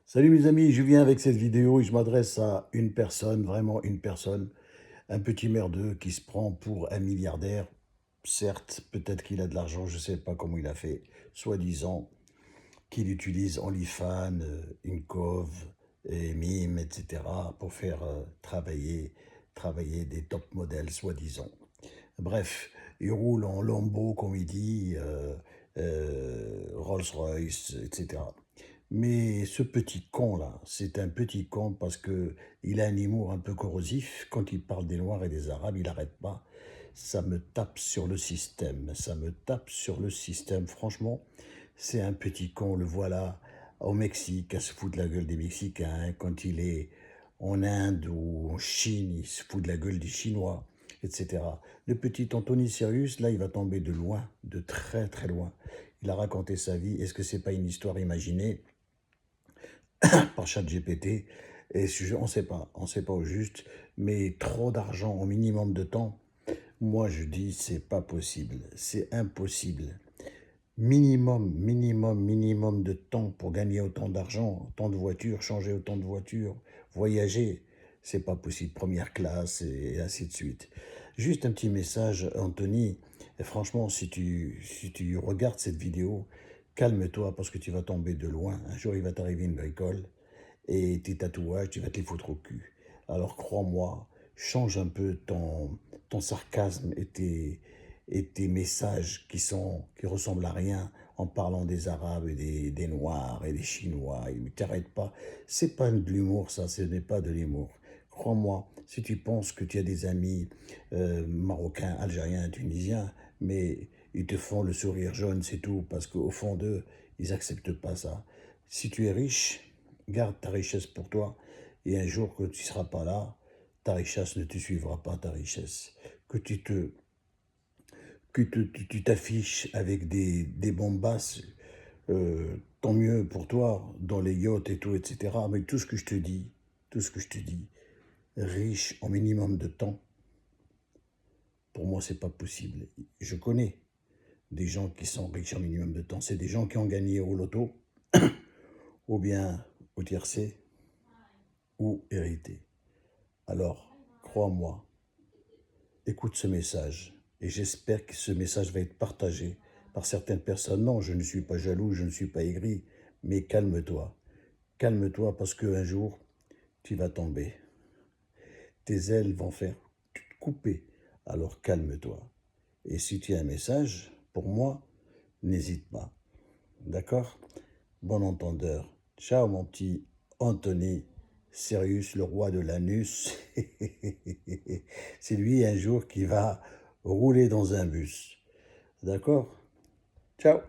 Salut mes amis, je viens avec cette vidéo et je m'adresse à une personne, vraiment une personne, un petit merdeux qui se prend pour un milliardaire. Certes, peut-être qu'il a de l'argent, je ne sais pas comment il a fait, soi-disant qu'il utilise OnlyFans, Incov, et Mime, etc. pour faire travailler des top modèles, soi-disant. Bref, il roule en Lambo, comme il dit, Rolls-Royce, etc. Mais ce petit con-là, c'est un petit con parce que il a un humour un peu corrosif. Quand il parle des Noirs et des Arabes, il n'arrête pas. Ça me tape sur le système. Ça me tape sur le système. Franchement, c'est un petit con. Le voilà au Mexique à se foutre de la gueule des Mexicains. Quand il est en Inde ou en Chine, il se fout de la gueule des Chinois, etc. Le petit Anthony Sirius, là, il va tomber de loin, de très très loin. Il a raconté sa vie. Est-ce que c'est pas une histoire imaginée par ChatGPT? Et on ne sait pas au juste, mais trop d'argent au minimum de temps, moi je dis c'est pas possible, c'est impossible. Minimum de temps pour gagner autant d'argent, autant de voitures, changer autant de voitures, voyager, c'est pas possible. Première classe et ainsi de suite. Juste un petit message, Anthony. Et franchement, si tu regardes cette vidéo, calme-toi parce que tu vas tomber de loin. Un jour, il va t'arriver une bricole et tes tatouages, tu vas te les foutre au cul. Alors crois-moi, change un peu ton sarcasme et tes messages qui ressemblent à rien en parlant des Arabes et des Noirs et des Chinois. Mais t'arrêtes pas. C'est pas de l'humour, ça, ce n'est pas de l'humour. Crois-moi, si tu penses que tu as des amis marocains, algériens, tunisiens, mais ils te font le sourire jaune, c'est tout, parce qu'au fond d'eux, ils n'acceptent pas ça. Si tu es riche, garde ta richesse pour toi, et un jour que tu ne seras pas là, ta richesse ne te suivra pas, ta richesse. Que tu t'affiches avec des bombasses, tant mieux pour toi, dans les yachts et tout, etc. Mais tout ce que je te dis, tout ce que je te dis, riche en minimum de temps, pour moi, c'est pas possible. Je connais des gens qui sont riches en minimum de temps. C'est des gens qui ont gagné au loto, ou bien au tiercé, ou hérité. Alors, crois-moi, écoute ce message et j'espère que ce message va être partagé par certaines personnes. Non, je ne suis pas jaloux, je ne suis pas aigri, mais calme-toi. Calme-toi parce qu'un jour, tu vas tomber. Tes ailes vont faire couper. Alors calme-toi. Et si tu as un message, pour moi, n'hésite pas. D'accord? Bon entendeur. Ciao mon petit Anthony Sirius, le roi de l'anus. C'est lui un jour qui va rouler dans un bus. D'accord? Ciao.